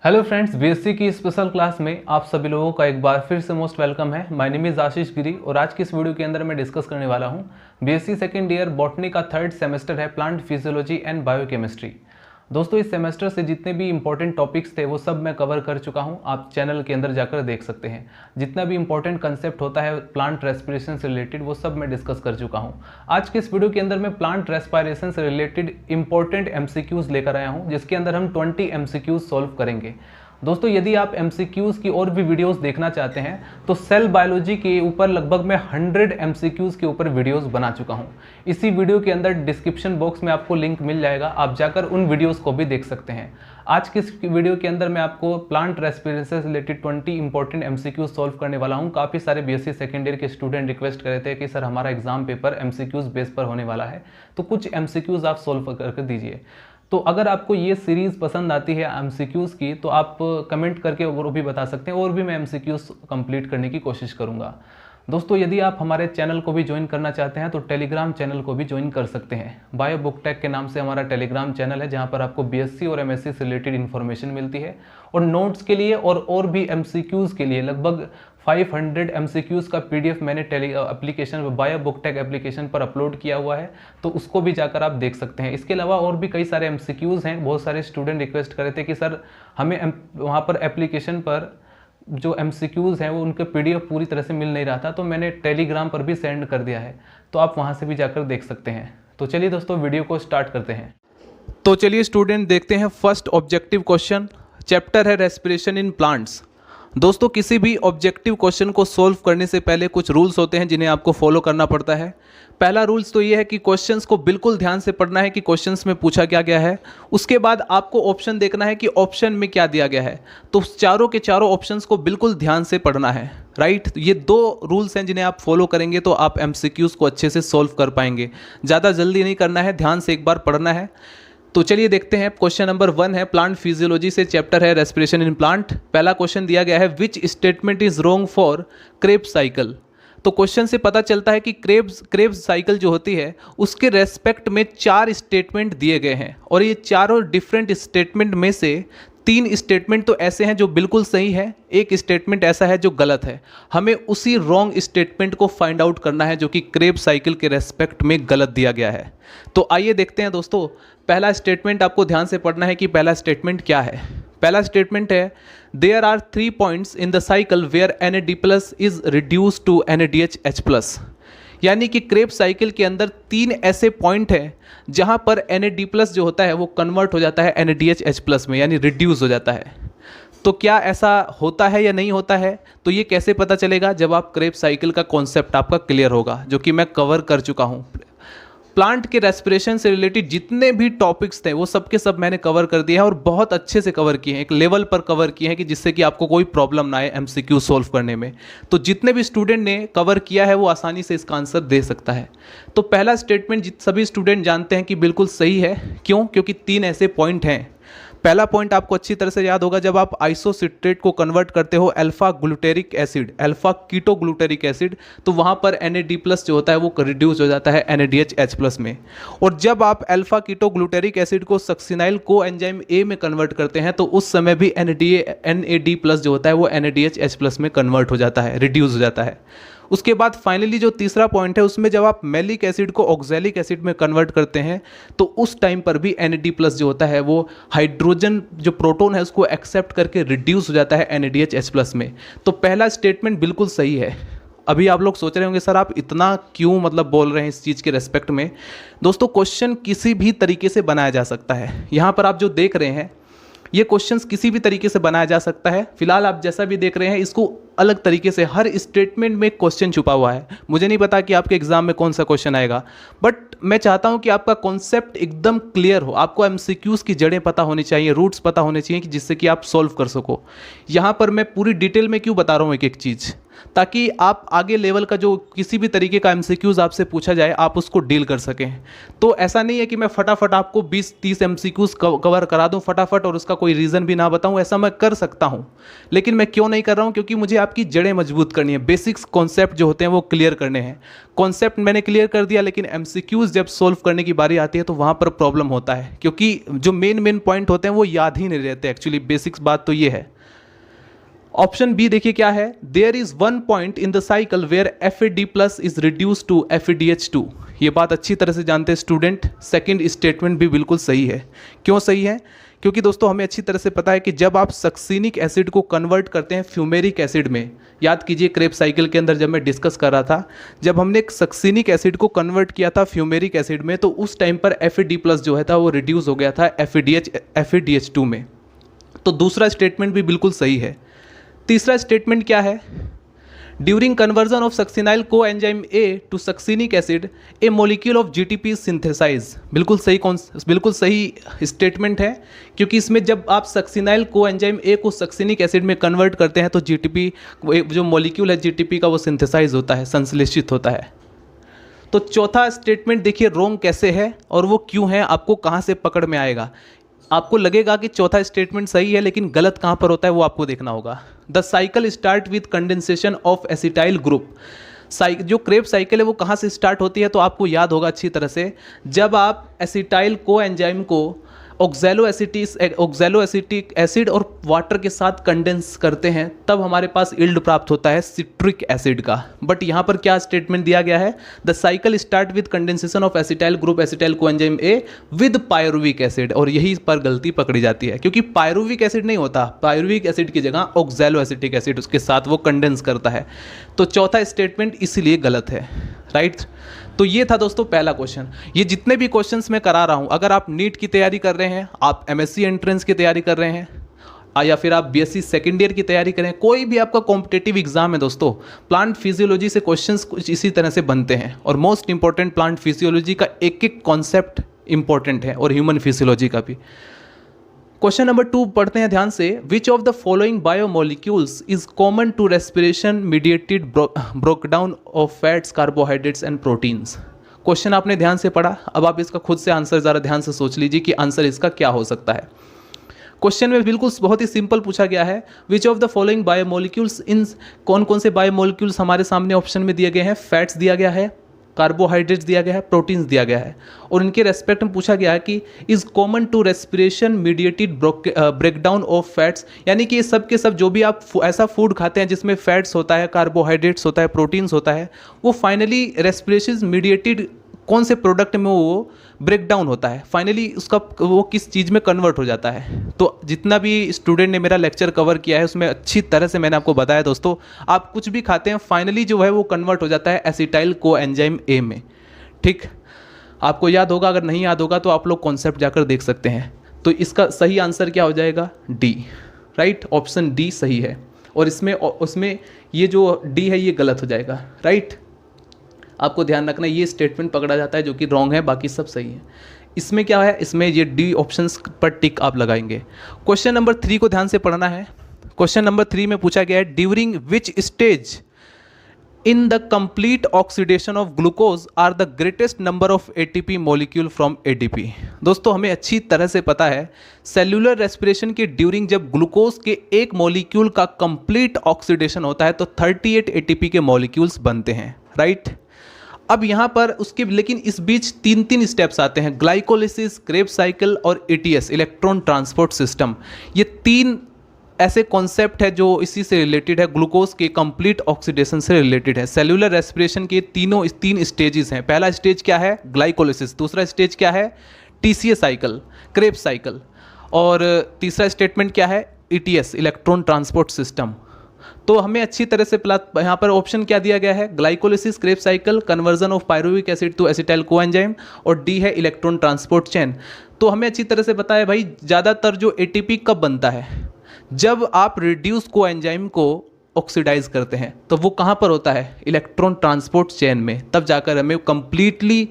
Hello friends, BSc की special class में आप सभी लोगों का एक बार फिर से मोस्ट वेलकम है। माय नेम इज़ आशीष गिरी और आज की इस वीडियो के अंदर मैं डिस्कस करने वाला हूं बीएससी सेकेंड ईयर बॉटनी का थर्ड सेमेस्टर है प्लांट फिजियोलॉजी एंड बायोकेमिस्ट्री। दोस्तों, इस सेमेस्टर से जितने भी इंपॉर्टेंट टॉपिक्स थे वो सब मैं कवर कर चुका हूं। आप चैनल के अंदर जाकर देख सकते हैं। जितना भी इंपॉर्टेंट कंसेप्ट होता है प्लांट रेस्पिरेशन से रिलेटेड वो सब मैं डिस्कस कर चुका हूं। आज के इस वीडियो के अंदर मैं प्लांट रेस्पिरेशन से रिलेटेड इंपॉर्टेंट एमसीक्यूज लेकर आया हूं, जिसके अंदर हम 20 एमसीक्यूज सॉल्व करेंगे। दोस्तों, यदि आप एमसीक्यूज की और भी वीडियोस देखना चाहते हैं तो सेल बायोलॉजी के ऊपर लगभग मैं 100 एमसीक्यूज के ऊपर वीडियोस बना चुका हूं। इसी वीडियो के अंदर डिस्क्रिप्शन बॉक्स में आपको लिंक मिल जाएगा, आप जाकर उन वीडियोस को भी देख सकते हैं। आज के इस वीडियो के अंदर मैं आपको प्लांट रेस्पिरेशन से रिलेटेड 20 इंपॉर्टेंट एमसीक्यूज सॉल्व करने वाला हूं। काफ़ी सारे बीएससी सेकेंड ईयर के स्टूडेंट रिक्वेस्ट कर रहे थे कि सर हमारा एग्जाम पेपर एमसीक्यूज बेस पर होने वाला है, तो कुछ एमसीक्यूज आप सॉल्व करके दीजिए। तो अगर आपको ये सीरीज़ पसंद आती है एमसीक्यूज़ की तो आप कमेंट करके और भी बता सकते हैं, और भी मैं एमसीक्यूज़ कंप्लीट करने की कोशिश करूँगा। दोस्तों, यदि आप हमारे चैनल को भी ज्वाइन करना चाहते हैं तो टेलीग्राम चैनल को भी ज्वाइन कर सकते हैं। बायो बुक टेक के नाम से हमारा टेलीग्राम चैनल है, जहां पर आपको बीएससी और एमएससी से रिलेटेड इन्फॉर्मेशन मिलती है। और नोट्स के लिए और भी एमसीक्यूज़ के लिए लगभग 500 एमसीक्यूज़ का पीडीएफ मैंने application bio book tech application पर अपलोड किया हुआ है, तो उसको भी जाकर आप देख सकते हैं। इसके अलावा और भी कई सारे एमसीक्यूज़ हैं। बहुत सारे स्टूडेंट रिक्वेस्ट कर रहे थे कि सर हमें वहाँ पर एप्लीकेशन पर जो एमसीक्यूज़ हैं वो उनके पीडीएफ पूरी तरह से मिल नहीं रहा था, तो मैंने टेलीग्राम पर भी सेंड कर दिया है, तो आप वहाँ से भी जाकर देख सकते हैं। तो चलिए दोस्तों, वीडियो को स्टार्ट करते हैं। तो चलिए स्टूडेंट, देखते हैं फर्स्ट ऑब्जेक्टिव क्वेश्चन। चैप्टर है रेस्पिरेशन इन प्लांट्स। दोस्तों, किसी भी ऑब्जेक्टिव क्वेश्चन को सॉल्व करने से पहले कुछ रूल्स होते हैं जिन्हें आपको फॉलो करना पड़ता है। पहला रूल्स तो ये है कि क्वेश्चंस को बिल्कुल ध्यान से पढ़ना है कि क्वेश्चंस में पूछा क्या गया है। उसके बाद आपको ऑप्शन देखना है कि ऑप्शन में क्या दिया गया है, तो चारों के चारों ऑप्शंस को बिल्कुल ध्यान से पढ़ना है। राइट, ये दो रूल्स हैं जिन्हें आप फॉलो करेंगे तो आप एमसीक्यूज़ को अच्छे से सॉल्व कर पाएंगे। ज़्यादा जल्दी नहीं करना है, ध्यान से एक बार पढ़ना है। तो चलिए देखते हैं। क्वेश्चन नंबर 1 है प्लांट फिजियोलॉजी से, चैप्टर है रेस्पिरेशन इन प्लांट। पहला क्वेश्चन दिया गया है, which statement is wrong for Krebs cycle. तो क्वेश्चन से पता चलता है कि क्रेब्स साइकिल जो होती है उसके रेस्पेक्ट में 4 स्टेटमेंट दिए गए हैं, और ये चारों डिफरेंट स्टेटमेंट में से 3 स्टेटमेंट तो ऐसे हैं जो बिल्कुल सही है, एक स्टेटमेंट ऐसा है जो गलत है। हमें उसी रॉन्ग स्टेटमेंट को फाइंड आउट करना है जो कि क्रेब्स साइकिल के रेस्पेक्ट में गलत दिया गया है। तो आइए देखते हैं दोस्तों। पहला स्टेटमेंट आपको ध्यान से पढ़ना है कि पहला स्टेटमेंट क्या है। पहला स्टेटमेंट है, there are 3 points in the cycle where NAD+ is reduce to NADH+। यानी कि क्रेब्स साइकिल के अंदर 3 ऐसे पॉइंट हैं जहां पर NAD+ जो होता है वो कन्वर्ट हो जाता है NADH+ में, यानी रिड्यूस हो जाता है। तो क्या ऐसा होता है या नहीं होता है, तो ये कैसे पता चलेगा? जब आप क्रेब्स साइकिल का कॉन्सेप्ट आपका क्लियर होगा, जो कि मैं कवर कर चुका हूं। प्लांट के रेस्पिरेशन से रिलेटेड जितने भी टॉपिक्स थे वो सब के सब मैंने कवर कर दिए हैं, और बहुत अच्छे से कवर किए हैं, एक लेवल पर कवर किए हैं कि जिससे कि आपको कोई प्रॉब्लम ना आए एमसीक्यू सॉल्व करने में। तो जितने भी स्टूडेंट ने कवर किया है वो आसानी से इसका आंसर दे सकता है। तो पहला स्टेटमेंट सभी स्टूडेंट जानते हैं कि बिल्कुल सही है। क्यों? क्योंकि 3 ऐसे पॉइंट हैं। पहला पॉइंट आपको अच्छी तरह से याद होगा, जब आप आइसोसिट्रेट को कन्वर्ट करते हो alpha glutaric acid, alpha keto glutaric acid, तो वहाँ पर NAD+ जो होता है वो रिड्यूस हो जाता है NADH+ में। और जब आप अल्फा कीटो ग्लूटेरिक एसिड को सक्सिनाइल को एंजाइम A में कन्वर्ट करते हैं तो उस समय भी NAD+ जो होता है वो NADH+ में कन्वर्ट हो जाता है, रिड्यूस हो जाता है। उसके बाद फाइनली जो तीसरा पॉइंट है, उसमें जब आप मैलिक एसिड को ऑक्सैलिक एसिड में कन्वर्ट करते हैं तो उस टाइम पर भी NAD+ जो होता है वो हाइड्रोजन जो प्रोटॉन है उसको एक्सेप्ट करके रिड्यूस हो जाता है NADH+ में। तो पहला स्टेटमेंट बिल्कुल सही है। अभी आप लोग सोच रहे होंगे सर आप इतना क्यों बोल रहे हैं इस चीज़ के रेस्पेक्ट में। दोस्तों, क्वेश्चन किसी भी तरीके से बनाया जा सकता है। यहाँ पर आप जो देख रहे हैं ये क्वेश्चंस किसी भी तरीके से बनाया जा सकता है। फिलहाल आप जैसा भी देख रहे हैं इसको अलग तरीके से, हर स्टेटमेंट में क्वेश्चन छुपा हुआ है। मुझे नहीं पता कि आपके एग्जाम में कौन सा क्वेश्चन आएगा, बट मैं चाहता हूं कि आपका कॉन्सेप्ट एकदम क्लियर हो। आपको एमसीक्यूज़ की जड़ें पता होनी चाहिए, रूट्स पता होने चाहिए कि जिससे कि आप सॉल्व कर सको। यहाँ पर मैं पूरी डिटेल में क्यों बता रहा हूँ एक एक चीज़, ताकि आप आगे लेवल का जो किसी भी तरीके का एमसीक्यूज आपसे पूछा जाए आप उसको डील कर सकें। तो ऐसा नहीं है कि मैं फटाफट आपको 20-30 एमसीक्यूज कवर करा दूं फटाफट और उसका कोई रीज़न भी ना बताऊं, ऐसा मैं कर सकता हूं, लेकिन मैं क्यों नहीं कर रहा हूं? क्योंकि मुझे आपकी जड़ें मजबूत करनी है, बेसिक्स कॉन्सेप्ट जो होते हैं वो क्लियर करने हैं। कॉन्सेप्ट मैंने क्लियर कर दिया, लेकिन एमसीक्यूज जब सोल्व करने की बारी आती है तो वहाँ पर प्रॉब्लम होता है, क्योंकि जो मेन पॉइंट होते हैं वो याद ही नहीं रहते एक्चुअली। बेसिक्स बात तो ये है। ऑप्शन बी देखिए क्या है, there is one point in the cycle where FAD plus is reduce to FADH2। ये बात अच्छी तरह से जानते हैं स्टूडेंट। सेकंड स्टेटमेंट भी बिल्कुल सही है। क्यों सही है? क्योंकि दोस्तों हमें अच्छी तरह से पता है कि जब आप सक्सीनिक एसिड को कन्वर्ट करते हैं फ्यूमेरिक एसिड में, याद कीजिए क्रेब साइकिल के अंदर जब मैं डिस्कस कर रहा था, जब हमने सक्सीनिक एसिड को कन्वर्ट किया था फ्यूमेरिक एसिड में, तो उस टाइम पर FAD प्लस जो है था वो रिड्यूस हो गया था FADH2 में। तो दूसरा स्टेटमेंट भी बिल्कुल सही है। तीसरा स्टेटमेंट क्या है, during conversion of succinyl coenzyme A to succinic acid a molecule of GTP synthesize. बिल्कुल सही स्टेटमेंट है, क्योंकि इसमें जब आप सक्सिनाइल को एंजाइम A को सक्सिनिक एसिड में कन्वर्ट करते हैं तो GTP जो मोलिक्यूल है GTP का वो सिंथेसाइज होता है, संश्लेषित होता है। तो चौथा स्टेटमेंट देखिए रोंग कैसे है और वो क्यों है, आपको कहाँ से पकड़ में आएगा। आपको लगेगा कि चौथा स्टेटमेंट सही है, लेकिन गलत कहाँ पर होता है वो आपको देखना होगा। The cycle start with condensation of acetyl group. जो क्रेब साइकिल है वो कहाँ से स्टार्ट होती है, तो आपको याद होगा अच्छी तरह से, जब आप एसिटाइल को एंजाइम को ऑक्सैलोएसिटिक एसिड और वाटर के साथ कंडेंस करते हैं तब हमारे पास यील्ड प्राप्त होता है सिट्रिक एसिड का। बट यहाँ पर क्या स्टेटमेंट दिया गया है, the cycle start with condensation of acetyl group acetyl coenzyme A with pyruvic acid. और यही पर गलती पकड़ी जाती है, क्योंकि पायरुविक एसिड नहीं होता, पायरुविक एसिड की जगह ऑक्सैलोएसिटिक एसिड उसके साथ वो कंडेंस करता है। तो चौथा स्टेटमेंट इसलिए गलत है, राइट। तो ये था दोस्तों पहला क्वेश्चन। ये जितने भी क्वेश्चंस मैं करा रहा हूँ, अगर आप नीट की तैयारी कर रहे हैं, आप MSc एंट्रेंस की तैयारी कर रहे हैं, या फिर आप BSc सेकेंड ईयर की तैयारी करें, कोई भी आपका कॉम्पिटेटिव एग्जाम है दोस्तों, प्लांट फिजियोलॉजी से क्वेश्चंस कुछ इसी तरह से बनते हैं। और मोस्ट इंपॉर्टेंट प्लांट फिजियोलॉजी का एक एक कॉन्सेप्ट इंपॉर्टेंट है, और ह्यूमन फिजियोलॉजी का भी। क्वेश्चन नंबर 2 पढ़ते हैं ध्यान से। Which of the following biomolecules is common to respiration mediated breakdown of fats carbohydrates and proteins. Question आपने ध्यान से पढ़ा, अब आप इसका खुद से आंसर ज़रा ध्यान से सोच लीजिए कि आंसर इसका क्या हो सकता है। क्वेश्चन में बिल्कुल बहुत ही सिंपल पूछा गया है, which of the following biomolecules in, कौन कौन से बायोमोलिक्यूल्स हमारे सामने ऑप्शन में दिए गए हैं, फैट्स दिया गया है, कार्बोहाइड्रेट्स दिया गया है, प्रोटीन्स दिया गया है, और इनके रेस्पेक्ट में पूछा गया है कि is common to respiration mediated breakdown of fats. यानी कि ये सब के सब जो भी आप ऐसा फूड खाते हैं जिसमें फैट्स होता है, कार्बोहाइड्रेट्स होता है, प्रोटीन्स होता है, वो फाइनली रेस्पिरेशन मीडिएटेड कौन से प्रोडक्ट में वो ब्रेक डाउन होता है, फाइनली उसका वो किस चीज़ में कन्वर्ट हो जाता है। तो जितना भी स्टूडेंट ने मेरा लेक्चर कवर किया है उसमें अच्छी तरह से मैंने आपको बताया दोस्तों, आप कुछ भी खाते हैं फाइनली जो है वो कन्वर्ट हो जाता है एसिटाइल को एंजाइम A में। ठीक, आपको याद होगा, अगर नहीं याद होगा तो आप लोग कॉन्सेप्ट जाकर देख सकते हैं। तो इसका सही आंसर क्या हो जाएगा, D, राइट। ऑप्शन D सही है, और उसमें ये जो D है ये गलत हो जाएगा, राइट। आपको ध्यान रखना ये स्टेटमेंट पकड़ा जाता है जो कि रॉन्ग है, बाकी सब सही है। इसमें क्या है, इसमें ये D ऑप्शंस पर टिक आप लगाएंगे। क्वेश्चन नंबर 3 को ध्यान से पढ़ना है। क्वेश्चन नंबर 3 में पूछा गया है, during which stage in the complete oxidation of glucose are the greatest number of ATP molecule from ADP। दोस्तों हमें अच्छी तरह से पता है सेल्यूलर रेस्पिरेशन के ड्यूरिंग जब ग्लूकोज के एक मॉलिक्यूल का कंप्लीट ऑक्सीडेशन होता है तो 38 ATP के मॉलिक्यूल्स बनते हैं, राइट। अब यहाँ पर उसके लेकिन इस बीच तीन स्टेप्स आते हैं, ग्लाइकोलिसिस, क्रेब्स साइकिल और ETS, इलेक्ट्रॉन ट्रांसपोर्ट सिस्टम। ये 3 ऐसे कॉन्सेप्ट है जो इसी से रिलेटेड है, ग्लूकोज के कंप्लीट ऑक्सीडेशन से रिलेटेड है। सेल्यूलर रेस्पिरेशन के 3 स्टेजेस हैं। पहला स्टेज क्या है, ग्लाइकोलिसिस। दूसरा स्टेज क्या है, TCA साइकिल, क्रेब्स साइकिल। और तीसरा स्टेटमेंट क्या है, ETS, इलेक्ट्रॉन ट्रांसपोर्ट सिस्टम। तो हमें अच्छी तरह से यहाँ पर ऑप्शन क्या दिया गया है, glycolysis, Krebs cycle, conversion of pyruvic acid to acetyl coenzyme, और D है इलेक्ट्रॉन ट्रांसपोर्ट चेन। तो हमें अच्छी तरह से पता है भाई, ज़्यादातर जो ATP कब बनता है, जब आप रिड्यूस कोएंजाइम को ऑक्सीडाइज करते हैं, तो वो कहाँ पर होता है, इलेक्ट्रॉन ट्रांसपोर्ट चेन में। तब जाकर हमें कंप्लीटली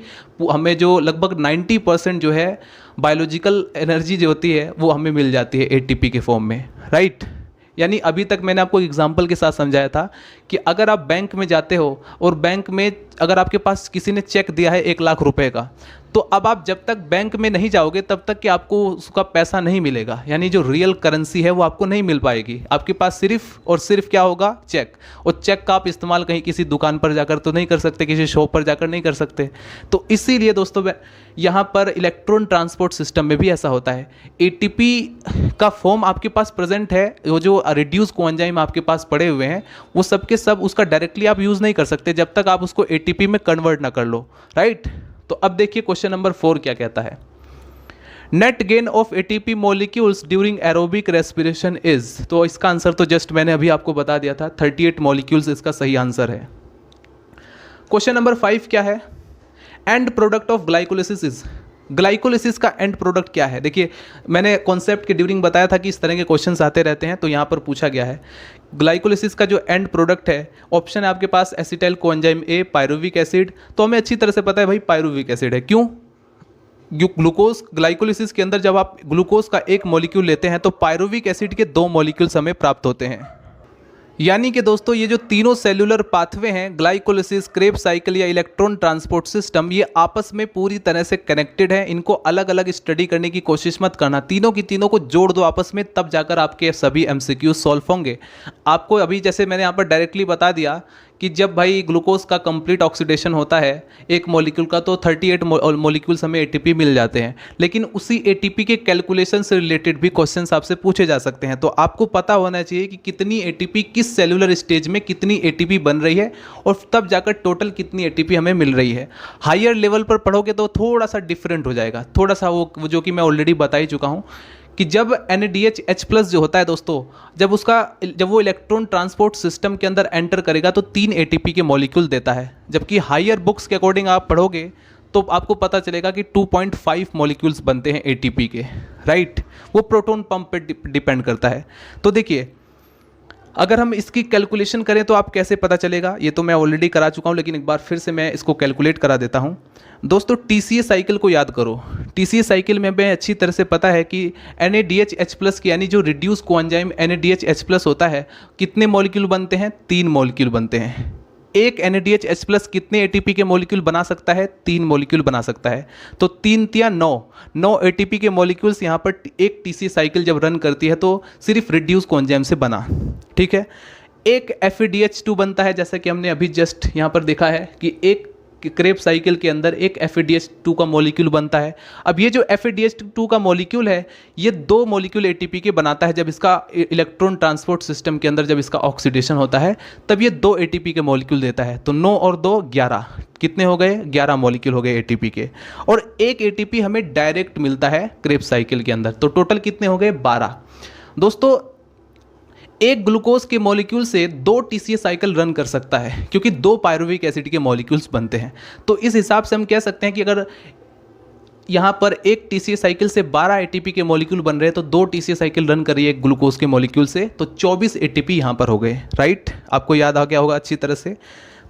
हमें जो लगभग 90% जो है बायोलॉजिकल एनर्जी जो होती है वो हमें मिल जाती है ATP के फॉर्म में, राइट। यानी अभी तक मैंने आपको एग्जाम्पल के साथ समझाया था कि अगर आप बैंक में जाते हो और बैंक में अगर आपके पास किसी ने चेक दिया है 1 लाख रुपए का, तो अब आप जब तक बैंक में नहीं जाओगे तब तक कि आपको उसका पैसा नहीं मिलेगा, यानी जो रियल करेंसी है वो आपको नहीं मिल पाएगी। आपके पास सिर्फ और सिर्फ क्या होगा, चेक। और चेक का आप इस्तेमाल कहीं किसी दुकान पर जाकर तो नहीं कर सकते, किसी शॉप पर जाकर नहीं कर सकते। तो इसीलिए दोस्तों यहाँ पर इलेक्ट्रॉन ट्रांसपोर्ट सिस्टम में भी ऐसा होता है। एटीपी का फॉर्म आपके पास प्रेजेंट है, वो जो रिड्यूस कोएंजाइम आपके पास पड़े हुए हैं वो सब के सब उसका डायरेक्टली आप यूज़ नहीं कर सकते जब तक आप उसको एटीपी में कन्वर्ट ना कर लो, राइट। तो अब देखिए क्वेश्चन नंबर 4 क्या कहता है। Net gain of ATP molecules during aerobic respiration is, तो इसका आंसर तो जस्ट मैंने अभी आपको बता दिया था, 38 मॉलिक्यूल्स इसका सही आंसर है। क्वेश्चन नंबर 5 क्या है, and product of glycolysis is, glycolysis का एंड प्रोडक्ट क्या है। देखिए मैंने कॉन्सेप्ट के ड्यूरिंग बताया था कि इस तरह के क्वेश्चंस आते रहते हैं, तो यहाँ पर पूछा गया है ग्लाइकोलिसिस का जो एंड प्रोडक्ट है, ऑप्शन है आपके पास acetyl coenzyme A, pyruvic acid. तो हमें अच्छी तरह से पता है भाई पायरुविक एसिड है। क्यों? ग्लूकोज ग्लाइकोलिसिस के अंदर जब आप ग्लूकोज का एक मॉलिक्यूल लेते हैं तो पायरुविक एसिड के 2 मॉलिक्यूल्स हमें प्राप्त होते हैं। यानी कि दोस्तों ये जो तीनों सेलुलर पाथवे हैं, ग्लाइकोलिसिस, क्रेब्स साइकिल या इलेक्ट्रॉन ट्रांसपोर्ट सिस्टम, ये आपस में पूरी तरह से कनेक्टेड है। इनको अलग अलग स्टडी करने की कोशिश मत करना, तीनों की तीनों को जोड़ दो आपस में, तब जाकर आपके सभी एमसीक्यू सॉल्व होंगे। आपको अभी जैसे मैंने यहाँ पर डायरेक्टली बता दिया कि जब भाई ग्लूकोज का कंप्लीट ऑक्सीडेशन होता है एक मॉलिक्यूल का तो 38 मॉलिक्यूल्स हमें एटीपी मिल जाते हैं, लेकिन उसी एटीपी के कैलकुलेशन से रिलेटेड भी क्वेश्चंस आपसे पूछे जा सकते हैं। तो आपको पता होना चाहिए कि कितनी एटीपी किस सेलुलर स्टेज में कितनी एटीपी बन रही है और तब जाकर टोटल कितनी एटीपी हमें मिल रही है। हायर लेवल पर पढ़ोगे तो थोड़ा सा डिफरेंट हो जाएगा, थोड़ा सा वो जो कि मैं ऑलरेडी बता ही चुका हूँ कि जब NADH+ जो होता है दोस्तों, जब वो इलेक्ट्रॉन ट्रांसपोर्ट सिस्टम के अंदर एंटर करेगा तो 3 एटीपी के मॉलिक्यूल देता है, जबकि हायर बुक्स के अकॉर्डिंग आप पढ़ोगे तो आपको पता चलेगा कि 2.5 मॉलिक्यूल्स बनते हैं एटीपी के, राइट। वो प्रोटॉन पंप पे डिपेंड करता है। तो देखिए अगर हम इसकी कैलकुलेशन करें तो आप कैसे पता चलेगा, ये तो मैं ऑलरेडी करा चुका हूँ, लेकिन एक बार फिर से मैं इसको कैलकुलेट करा देता हूँ। दोस्तों TCA साइकिल को याद करो। TCA साइकिल में हमें अच्छी तरह से पता है कि NADH+ की यानी जो रिड्यूस कोएंजाइम NADH+ होता है, कितने मॉलिक्यूल बनते हैं, 3 मॉलिक्यूल बनते हैं। एक NADH+ कितने एटीपी के मॉलिक्यूल बना सकता है, 3 मॉलिक्यूल बना सकता है। तो 3 × 9 एटीपी के मॉलिक्यूल्स यहाँ पर एक TCA साइकिल जब रन करती है तो सिर्फ रिड्यूस कोएंजाइम से बना, ठीक है। एक FADH2 बनता है, जैसा कि हमने अभी जस्ट यहाँ पर देखा है कि एक क्रेब्स साइकिल के अंदर एक FADH2 का मॉलिक्यूल बनता है। अब ये जो FADH2 का मॉलिक्यूल है ये 2 मॉलिक्यूल एटीपी के बनाता है। जब इसका इलेक्ट्रॉन ट्रांसपोर्ट सिस्टम के अंदर जब इसका ऑक्सीडेशन होता है तब ये 2 एटीपी के मॉलिक्यूल देता है। तो 9 और 2 11, कितने हो गए, 11 मॉलिक्यूल हो गए एटीपी के। और एक एटीपी हमें डायरेक्ट मिलता है क्रेब्स साइकिल के अंदर, तो टोटल कितने हो गए, 12। दोस्तों एक ग्लूकोज के मॉलिक्यूल से 2 TCA साइकिल रन कर सकता है, क्योंकि 2 पायरुविक एसिड के मॉलिक्यूल्स बनते हैं। तो इस हिसाब से हम कह सकते हैं कि अगर यहाँ पर एक TCA साइकिल से 12 एटीपी के मॉलिक्यूल बन रहे हैं तो 2 TCA साइकिल रन करिए एक ग्लूकोज के मॉलिक्यूल से, तो 24 एटीपी यहाँ पर हो गए, राइट। आपको याद आ गया होगा अच्छी तरह से।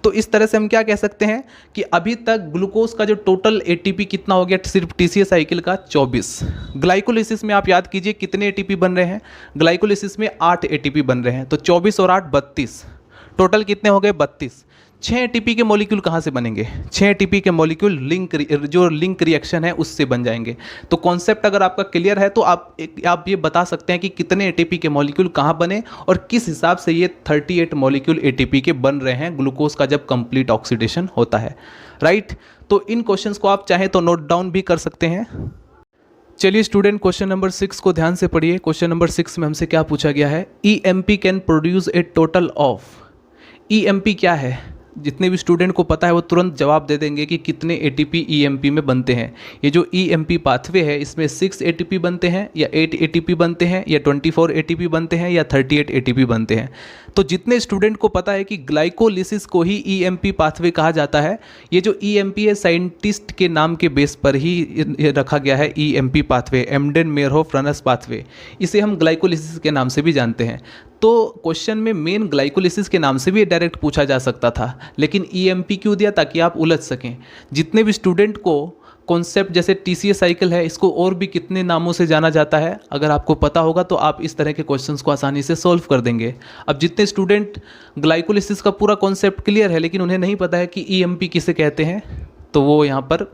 तो इस तरह से हम क्या कह सकते हैं कि अभी तक ग्लूकोज का जो टोटल एटीपी कितना हो गया, सिर्फ TCA साइकिल का 24। ग्लाइकोलिसिस में आप याद कीजिए कितने एटीपी बन रहे हैं, ग्लाइकोलिसिस में 8 एटीपी बन रहे हैं, तो 24 और 8 32, टोटल कितने हो गए, 32। 6 एटीपी के मॉलिक्यूल कहाँ से बनेंगे, 6 एटीपी के मॉलिक्यूल लिंक रिएक्शन है उससे बन जाएंगे। तो कॉन्सेप्ट अगर आपका क्लियर है तो आप ये बता सकते हैं कि कितने एटीपी के मॉलिक्यूल कहाँ बने और किस हिसाब से ये 38 मॉलिक्यूल एटीपी के बन रहे हैं ग्लूकोज का जब कंप्लीट ऑक्सीडेशन होता है, राइट। तो इन क्वेश्चंस को आप चाहें तो नोट डाउन भी कर सकते हैं। चलिए स्टूडेंट क्वेश्चन नंबर 6 को ध्यान से पढ़िए। क्वेश्चन नंबर 6 में हमसे क्या पूछा गया है, EMP can produce a total of, EMP क्या है, जितने भी स्टूडेंट को पता है वो तुरंत जवाब दे देंगे कि कितने एटीपी EMP में बनते हैं। ये जो EMP पाथवे है इसमें 6 एटीपी बनते हैं या 8 एटीपी बनते हैं या 24 एटीपी बनते हैं या 38 एटीपी बनते हैं। तो जितने स्टूडेंट को पता है कि ग्लाइकोलिसिस को ही EMP पाथवे कहा जाता है, ये जो EMP है साइंटिस्ट के नाम के बेस पर ही रखा गया है EMP पाथवे, एम्डेन मेयरहोफ रनर्स पाथवे, इसे हम ग्लाइकोलिसिस के नाम से भी जानते हैं। तो क्वेश्चन में मेन ग्लाइकोलिसिस के नाम से भी डायरेक्ट पूछा जा सकता था, लेकिन EMP क्यों दिया, ताकि आप उलझ सकें। जितने भी स्टूडेंट को कॉन्सेप्ट जैसे TCA साइकिल है, इसको और भी कितने नामों से जाना जाता है, अगर आपको पता होगा तो आप इस तरह के क्वेश्चंस को आसानी से सॉल्व कर देंगे। अब जितने स्टूडेंट ग्लाइकोलिसिस का पूरा कॉन्सेप्ट क्लियर है लेकिन उन्हें नहीं पता है कि EMP किसे कहते हैं, तो वो यहाँ पर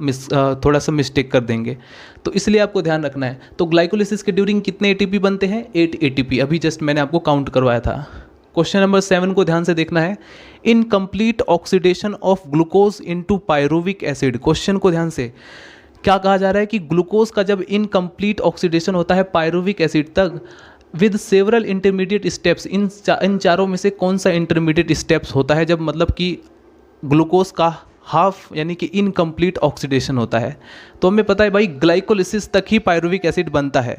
थोड़ा सा मिस्टेक कर देंगे, तो इसलिए आपको ध्यान रखना है। तो ग्लाइकोलिसिस के ड्यूरिंग कितने ATP बनते हैं? 8 ATP। अभी जस्ट मैंने आपको काउंट करवाया था। क्वेश्चन नंबर 7 को ध्यान से देखना है। Incomplete oxidation of glucose into pyruvic acid. Question को ध्यान से, क्या कहा जा रहा है कि ग्लूकोज का जब इनकम्प्लीट ऑक्सीडेशन होता है पायरुविक एसिड तक विद सेवरल इंटरमीडिएट स्टेप्स, इन चारों में से कौन सा इंटरमीडिएट स्टेप्स होता है जब मतलब कि ग्लूकोज का हाफ यानी कि इनकम्प्लीट ऑक्सीडेशन होता है? तो हमें पता है भाई ग्लाइकोलिसिस तक ही पायरुविक एसिड बनता है।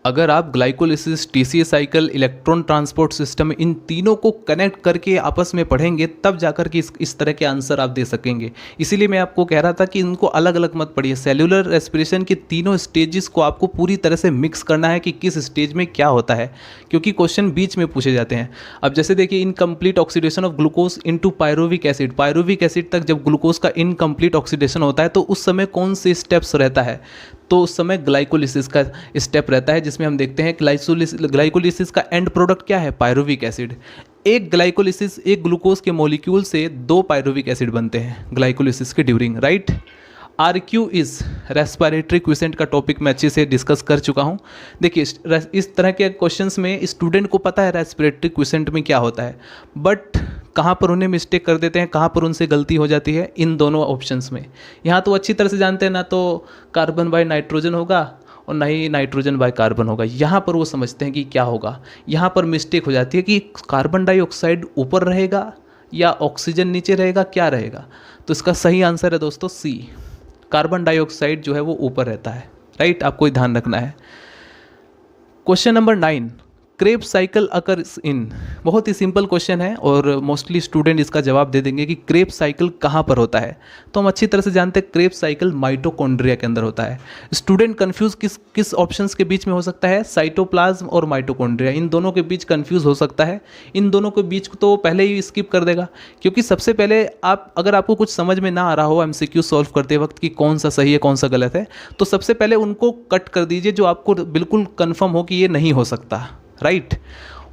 अगर आप glycolysis, TCA cycle, electron transport system, इन तीनों को कनेक्ट करके आपस में पढ़ेंगे तब जाकर के इस तरह के आंसर आप दे सकेंगे। इसीलिए मैं आपको कह रहा था कि इनको अलग अलग मत पढ़िए। सेल्यूलर रेस्पिरेशन के तीनों स्टेजेस को आपको पूरी तरह से मिक्स करना है कि किस स्टेज में क्या होता है, क्योंकि क्वेश्चन बीच में पूछे जाते हैं। अब जैसे देखिए, incomplete oxidation of glucose into pyruvic acid, pyruvic acid तक जब ग्लूकोज का इनकम्प्लीट ऑक्सीडेशन होता है तो उस समय कौन से स्टेप्स रहता है? तो उस समय ग्लाइकोलिसिस का स्टेप रहता है, जिसमें हम देखते हैं ग्लाइकोलिसिस का एंड प्रोडक्ट क्या है? Pyruvic acid. एक ग्लूकोज के मॉलिक्यूल से 2 पायरुविक एसिड बनते हैं ग्लाइकोलिसिस के during, right. RQ is respiratory quiescent का टॉपिक मैं अच्छे से डिस्कस कर चुका हूँ। देखिए, इस तरह के क्वेश्चंस में स्टूडेंट को पता है रेस्पिरेटरी क्विसेंट में क्या होता है, बट कहाँ पर उन्हें मिस्टेक कर देते हैं, कहाँ पर उनसे गलती हो जाती है, इन दोनों ऑप्शंस में। यहाँ तो अच्छी तरह से जानते हैं, ना तो कार्बन बाय नाइट्रोजन होगा और ना ही नाइट्रोजन बाय कार्बन होगा। यहाँ पर वो समझते हैं कि क्या होगा। यहाँ पर मिस्टेक हो जाती है कि कार्बन डाइऑक्साइड ऊपर रहेगा या ऑक्सीजन नीचे रहेगा, क्या रहेगा? तो इसका सही आंसर है दोस्तों C, कार्बन डाइऑक्साइड जो है वो ऊपर रहता है, राइट। आपको ध्यान रखना है। Question number 9, Krebs cycle occurs in. बहुत ही सिंपल क्वेश्चन है और मोस्टली स्टूडेंट इसका जवाब दे देंगे कि क्रेब्स साइकिल कहाँ पर होता है। तो हम अच्छी तरह से जानते हैं क्रेब्स साइकिल माइटोकॉन्ड्रिया के अंदर होता है। स्टूडेंट कंफ्यूज किस ऑप्शंस के बीच में हो सकता है? साइटोप्लाज्म और माइटोकॉन्ड्रिया, इन दोनों के बीच कंफ्यूज हो सकता है। इन दोनों के बीच तो पहले ही स्किप कर देगा, क्योंकि सबसे पहले अगर आपको कुछ समझ में ना आ रहा हो MCQ सॉल्व करते वक्त कि कौन सा सही है कौन सा गलत है, तो सबसे पहले उनको कट कर दीजिए जो आपको बिल्कुल कन्फर्म हो कि ये नहीं हो सकता, राइट।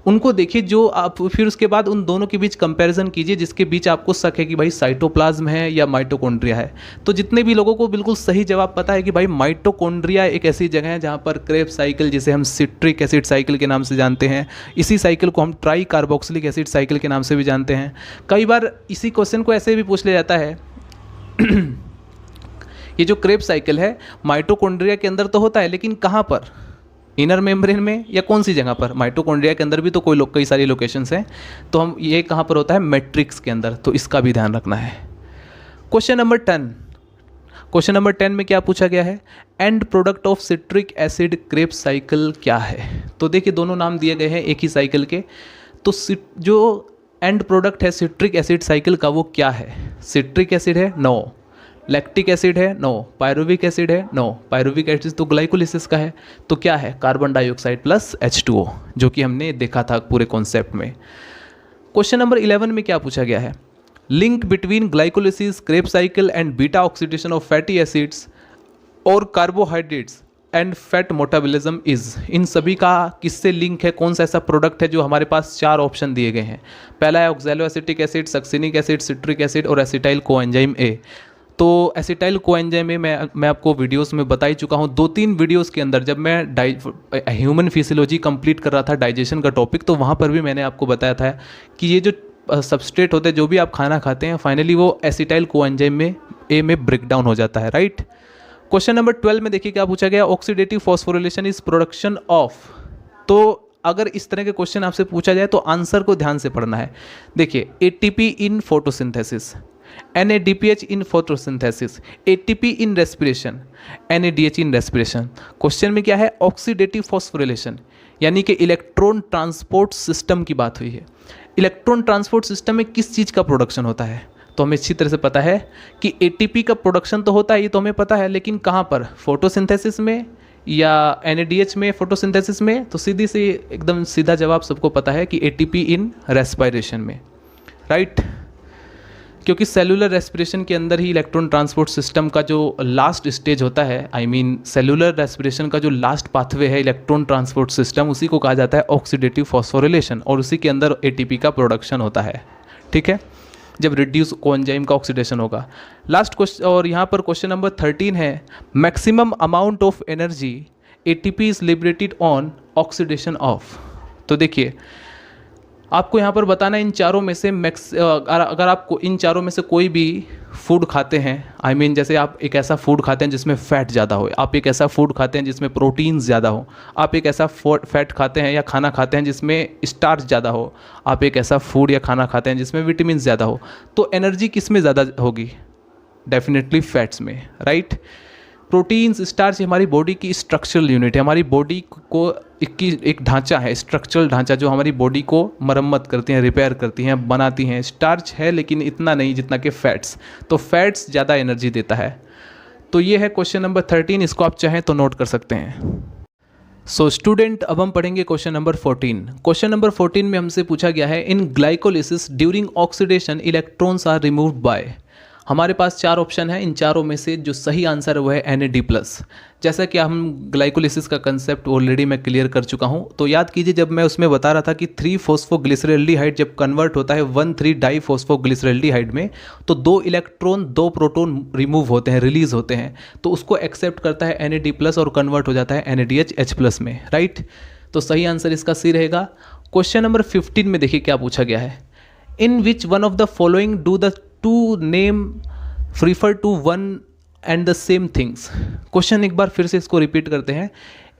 उनको देखिए जो आप, फिर उसके बाद उन दोनों के बीच कंपैरिजन कीजिए जिसके बीच आपको शक है कि भाई साइटोप्लाज्म है या माइटोकॉन्ड्रिया है। तो जितने भी लोगों को बिल्कुल सही जवाब पता है कि भाई माइटोकॉन्ड्रिया एक ऐसी जगह है जहाँ पर क्रेब्स साइकिल, जिसे हम सिट्रिक एसिड साइकिल के नाम से जानते हैं, इसी साइकिल को हम ट्राई कार्बोक्सिलिक एसिड साइकिल के नाम से भी जानते हैं। कई बार इसी क्वेश्चन को ऐसे भी पूछ लिया जाता है ये जो क्रेब्स साइकिल है माइटोकॉन्ड्रिया के अंदर तो होता है, लेकिन कहाँ पर? इनर मेम्ब्रेन में या कौन सी जगह पर? माइटोकॉन्ड्रिया के अंदर भी तो कई सारी लोकेशंस हैं, तो हम ये कहाँ पर होता है? मैट्रिक्स के अंदर। तो इसका भी ध्यान रखना है। क्वेश्चन नंबर 10 में क्या पूछा गया है? And product of citric acid Krebs cycle क्या है? तो देखिए, दोनों नाम दिए गए हैं एक ही साइकिल के। तो जो एंड प्रोडक्ट है सिट्रिक एसिड साइकिल का वो क्या है? सिट्रिक एसिड है? नो। लैक्टिक एसिड है? नो। पायरुविक एसिड है? नो। पायरुविक एसिड तो ग्लाइकोलिसिस का है। तो क्या है? कार्बन डाइऑक्साइड प्लस H2O, जो कि हमने देखा था पूरे कॉन्सेप्ट में। क्वेश्चन नंबर 11 में क्या पूछा गया है? Link between glycolysis, Krebs cycle and beta oxidation of fatty acids और carbohydrates and fat metabolism is. इन सभी का किससे लिंक है? कौन सा ऐसा प्रोडक्ट है जो हमारे पास 4 ऑप्शन दिए गए हैं? पहला है oxaloacetic acid, succinic acid, citric acid और एसिटाइल कोएंजाइम A। तो एसिटाइल कोएंजाइम में मैं आपको वीडियोस में बता ही चुका हूँ, 2-3 वीडियोस के अंदर जब मैं ह्यूमन फिजियोलॉजी कंप्लीट कर रहा था, डाइजेशन का टॉपिक, तो वहाँ पर भी मैंने आपको बताया था कि ये जो सबस्ट्रेट होते हैं, जो भी आप खाना खाते हैं, फाइनली वो एसिटाइल कोएंजाइम में A में ब्रेक डाउन हो जाता है, राइट। क्वेश्चन नंबर 12 में देखिए क्या पूछा गया? Oxidative phosphorylation is production of. तो अगर इस तरह के क्वेश्चन आपसे पूछा जाए तो आंसर को ध्यान से पढ़ना है। देखिए, ATP in photosynthesis, NADPH in photosynthesis, ATP in respiration, NADH in respiration। Question में क्या है? ऑक्सीडेटिव फॉस्फोरिलेशन, यानी कि इलेक्ट्रॉन ट्रांसपोर्ट सिस्टम की बात हुई है। इलेक्ट्रॉन ट्रांसपोर्ट सिस्टम में किस चीज़ का प्रोडक्शन होता है? तो हमें अच्छी तरह से पता है कि ATP का प्रोडक्शन तो होता है, ये तो हमें पता है, लेकिन कहाँ पर? फोटोसिंथेसिस में या NADH में फोटोसिंथेसिस में? तो सीधी सी एकदम सीधा जवाब सबको पता है कि ATP इन रेस्पिरेशन में, राइट। क्योंकि सेलुलर रेस्पिरेशन के अंदर ही इलेक्ट्रॉन ट्रांसपोर्ट सिस्टम का जो लास्ट स्टेज होता है, सेलुलर रेस्पिरेशन का जो लास्ट पाथवे है इलेक्ट्रॉन ट्रांसपोर्ट सिस्टम, उसी को कहा जाता है ऑक्सीडेटिव फॉस्फोरिलेशन, और उसी के अंदर एटीपी का प्रोडक्शन होता है। ठीक है, जब रिड्यूस कोएंजाइम का ऑक्सीडेशन होगा। लास्ट क्वेश्चन, और यहाँ पर क्वेश्चन नंबर 13 है, maximum amount of energy ATP is liberated on oxidation of. तो देखिए, आपको यहाँ पर बताना है इन चारों में से अगर आपको इन चारों में से कोई भी फूड खाते हैं, जैसे आप एक ऐसा फूड खाते हैं जिसमें फैट ज़्यादा हो, आप एक ऐसा फूड खाते हैं जिसमें प्रोटीन्स ज़्यादा हो, आप एक ऐसा फैट खाते हैं या खाना खाते हैं जिसमें स्टार्च ज़्यादा हो, आप एक ऐसा फूड या खाना खाते हैं जिसमें विटामिन ज़्यादा हो, तो एनर्जी किस में ज़्यादा होगी? डेफिनेटली फैट्स में, राइट। प्रोटीन्स, स्टार्च हमारी बॉडी की स्ट्रक्चरल यूनिट है, हमारी बॉडी को एक ढांचा है, स्ट्रक्चरल ढांचा जो हमारी बॉडी को मरम्मत करती हैं, रिपेयर करती हैं, बनाती हैं। स्टार्च है लेकिन इतना नहीं जितना कि फैट्स, तो फैट्स ज़्यादा एनर्जी देता है। तो ये है क्वेश्चन नंबर 13, इसको आप चाहें तो नोट कर सकते हैं। सो स्टूडेंट, अब हम पढ़ेंगे क्वेश्चन नंबर 14। क्वेश्चन नंबर 14 में हमसे पूछा गया है, in glycolysis during oxidation electrons are removed by. हमारे पास 4 ऑप्शन है, इन चारों में से जो सही आंसर है वो है NAD+। जैसा कि हम ग्लाइकोलिसिस का कंसेप्ट ऑलरेडी मैं क्लियर कर चुका हूं, तो याद कीजिए जब मैं उसमें बता रहा था कि 3-फॉस्फोग्लिसरल्डिहाइड जब कन्वर्ट होता है 1,3-डाइफॉस्फोग्लिसरल्डिहाइड में, तो 2 इलेक्ट्रॉन 2 प्रोटॉन रिमूव होते हैं, रिलीज होते हैं, तो उसको एक्सेप्ट करता है NAD+ और कन्वर्ट हो जाता है NADH+ में, राइट। तो सही आंसर इसका सी रहेगा। क्वेश्चन नंबर 15 में देखिए क्या पूछा गया है, in which one of the following do the two name refer to one and the same things. Question एक बार फिर से इसको रिपीट करते हैं,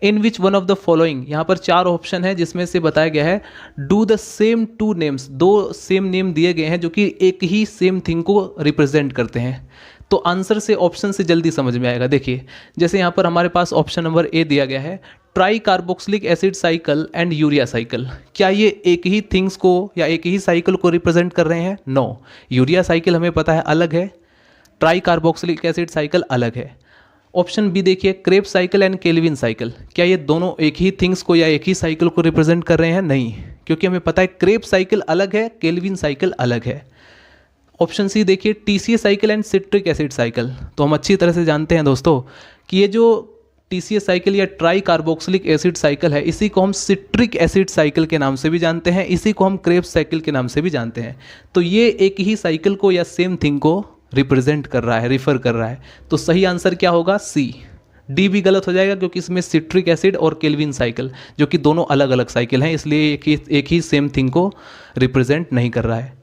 in which one of the following, यहाँ पर 4 ऑप्शन है जिसमें से बताया गया है do the same 2 names, 2 same name दिए गए हैं जो कि एक ही सेम थिंग को रिप्रेजेंट करते हैं। तो आंसर से ऑप्शन से जल्दी समझ में आएगा। देखिए, जैसे यहाँ पर हमारे पास ऑप्शन नंबर ए दिया गया है, try carboxylic acid cycle and urea cycle. क्या ये एक ही थिंग्स को या एक ही साइकिल को रिप्रेजेंट कर रहे हैं? नो, यूरिया साइकिल हमें पता है अलग है, ट्राई कार्बोक्सिलिक एसिड साइकिल अलग है। ऑप्शन बी देखिए, Krebs cycle and Calvin cycle. क्या ये दोनों एक ही थिंग्स को या एक ही साइकिल को रिप्रेजेंट कर रहे हैं? नहीं, क्योंकि हमें पता है क्रेब साइकिल अलग है, केल्विन साइकिल अलग है। ऑप्शन सी देखिए, TCA cycle and citric acid cycle. तो हम अच्छी तरह से जानते हैं दोस्तों कि ये जो TCA साइकिल या ट्राई कार्बोक्सिलिक एसिड साइकिल है, इसी को हम सिट्रिक एसिड साइकिल के नाम से भी जानते हैं, इसी को हम क्रेब्स साइकिल के नाम से भी जानते हैं। तो ये एक ही साइकिल को या सेम थिंग को रिप्रेजेंट कर रहा है, रिफर कर रहा है। तो सही आंसर क्या होगा? सी। डी भी गलत हो जाएगा क्योंकि इसमें सिट्रिक एसिड और केल्विन साइकिल जो कि दोनों अलग अलग साइकिल हैं, इसलिए एक ही सेम थिंग को रिप्रेजेंट नहीं कर रहा है।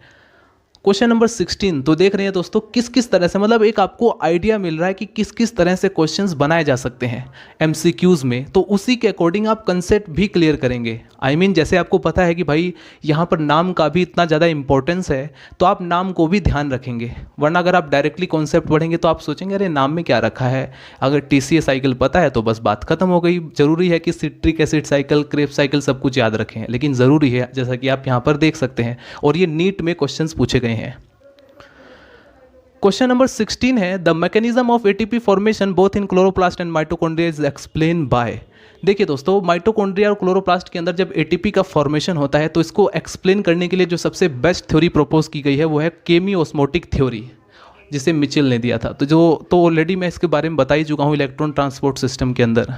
क्वेश्चन नंबर 16, तो देख रहे हैं दोस्तों किस किस तरह से, मतलब एक आपको आइडिया मिल रहा है कि किस किस तरह से क्वेश्चंस बनाए जा सकते हैं MCQs में, तो उसी के अकॉर्डिंग आप कंसेप्ट भी क्लियर करेंगे। जैसे आपको पता है कि भाई यहाँ पर नाम का भी इतना ज़्यादा इंपॉर्टेंस है, तो आप नाम को भी ध्यान रखेंगे, वरना अगर आप डायरेक्टली कॉन्सेप्ट पढ़ेंगे तो आप सोचेंगे अरे नाम में क्या रखा है। अगर TCA साइकिल पता है तो बस बात खत्म हो गई। जरूरी है कि citric acid cycle, Krebs cycle सब कुछ याद रखें, लेकिन ज़रूरी है जैसा कि आप यहाँ पर देख सकते हैं, और ये नीट में क्वेश्चन पूछे गए हैं। क्वेश्चन नंबर 16 है, the mechanism of ATP formation both in chloroplast and mitochondria is explain by. देखिए दोस्तों, माइटोकॉन्ड्रिया और क्लोरोप्लास्ट के अंदर जब ATP का फॉर्मेशन होता है तो इसको एक्सप्लेन करने के लिए जो सबसे बेस्ट थ्योरी प्रपोज की गई है वो है केमी-ऑस्मोटिक थ्योरी, जिसे मिचेल ने दिया था। तो ऑलरेडी मैं इसके बारे में बता ही चुका हूँ इलेक्ट्रॉन ट्रांसपोर्ट सिस्टम के अंदर।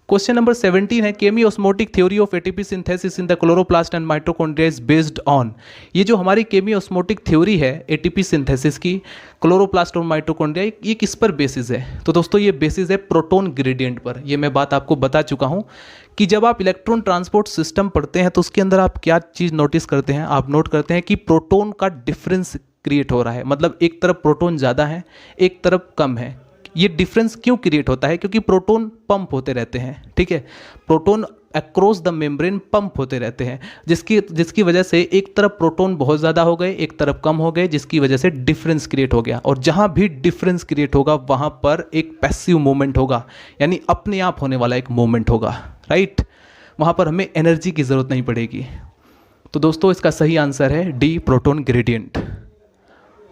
क्वेश्चन नंबर 17 है, chemiosmotic theory of ATP synthesis in the chloroplast and mitochondria is based on. ये जो हमारी केमी-ऑस्मोटिक थ्योरी है ATP सिंथेसिस की क्लोरोप्लास्ट और माइटोकॉन्ड्रिया, ये किस पर बेसिस है? तो दोस्तों ये बेसिस है प्रोटॉन ग्रेडियंट पर। ये मैं बात आपको बता चुका हूँ कि जब आप इलेक्ट्रॉन ट्रांसपोर्ट सिस्टम पढ़ते हैं तो उसके अंदर आप क्या चीज़ नोटिस करते हैं? आप नोट करते हैं कि प्रोटॉन का डिफरेंस क्रिएट हो रहा है, मतलब एक तरफ प्रोटॉन ज़्यादा है, एक तरफ कम है। ये डिफरेंस क्यों क्रिएट होता है? क्योंकि प्रोटॉन पंप होते रहते हैं, ठीक है, proton across the membrane pump होते रहते हैं, जिसकी वजह से एक तरफ प्रोटॉन बहुत ज़्यादा हो गए, एक तरफ कम हो गए, जिसकी वजह से डिफरेंस क्रिएट हो गया। और जहाँ भी डिफरेंस क्रिएट होगा वहाँ पर एक पैसिव मूवमेंट होगा, यानी अपने आप होने वाला एक मूवमेंट होगा, राइट। वहाँ पर हमें एनर्जी की ज़रूरत नहीं पड़ेगी। तो दोस्तों इसका सही आंसर है D, proton gradient.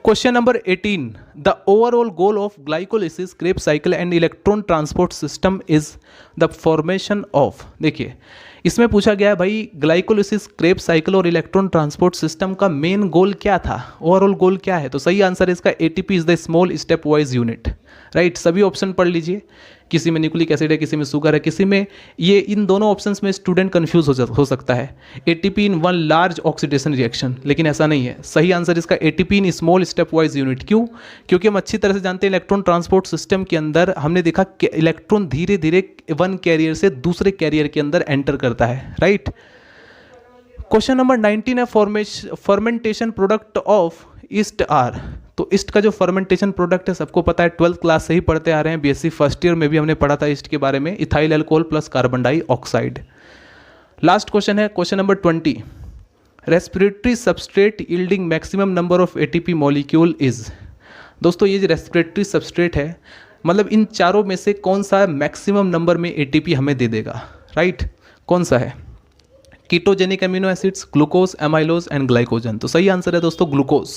Question number 18, the overall goal of glycolysis Krebs cycle and electron transport system is the formation of, देखिए इसमें पूछा गया है भाई ग्लाइकोलिसिस क्रेब्स साइकिल और इलेक्ट्रॉन ट्रांसपोर्ट सिस्टम का मेन गोल क्या था, ओवरऑल गोल क्या है, तो सही आंसर इसका ATP is the small step wise unit, right. सभी ऑप्शन पढ़ लीजिए, किसी में न्यूक्लिक एसिड है, किसी में शुगर है, किसी में ये, इन दोनों ऑप्शंस में स्टूडेंट कंफ्यूज हो सकता है। ATP in one large oxidation reaction, लेकिन ऐसा नहीं है, सही आंसर इसका ATP in small step wise unit. क्यों? क्योंकि हम अच्छी तरह से जानते हैं इलेक्ट्रॉन ट्रांसपोर्ट सिस्टम के अंदर हमने देखा कि इलेक्ट्रॉन धीरे धीरे वन कैरियर से दूसरे कैरियर के अंदर एंटर करता है, राइट। क्वेश्चन नंबर 19 है fermentation product of yeast are, तो ईस्ट का जो फर्मेंटेशन प्रोडक्ट है सबको पता है, 12th क्लास से ही पढ़ते आ रहे हैं, बीएससी फर्स्ट ईयर में भी हमने पढ़ा था ईस्ट के बारे में, ethyl alcohol plus carbon dioxide. Last question है question number 20, respiratory substrate yielding maximum number of ATP molecule is, दोस्तों ये जो रेस्पिरेटरी सबस्ट्रेट है मतलब इन चारों में से कौन सा मैक्सिमम नंबर में एटीपी हमें दे देगा, राइट, कौन सा है? Ketogenic amino acids, glucose, amylose and glycogen, तो सही आंसर है दोस्तों ग्लूकोज।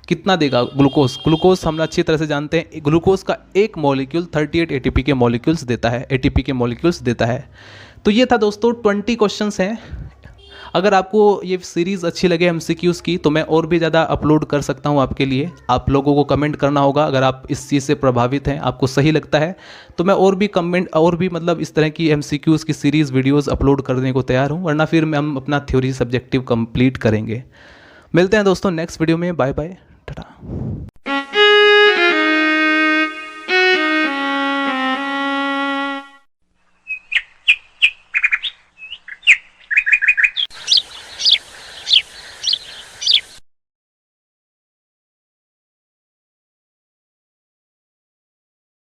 कितना देगा ग्लूकोज? ग्लूकोज हम अच्छी तरह से जानते हैं, ग्लूकोज का एक मॉलिक्यूल 38 एटीपी के मॉलिक्यूल्स देता है, एटीपी के मॉलिक्यूल्स देता है। तो ये था दोस्तों 20 क्वेश्चंस हैं। अगर आपको ये सीरीज़ अच्छी लगे एमसीक्यूज़ की तो मैं और भी ज़्यादा अपलोड कर सकता हूँ आपके लिए, आप लोगों को कमेंट करना होगा। अगर आप इस चीज़ से प्रभावित हैं, आपको सही लगता है तो मैं और भी मतलब इस तरह की एमसीक्यूज़ की सीरीज़ वीडियोज़ अपलोड करने को तैयार हूँ, वरना फिर हम अपना थ्योरी सब्जेक्टिव कंप्लीट करेंगे। मिलते हैं दोस्तों नेक्स्ट वीडियो में, बाय बाय, टाटा।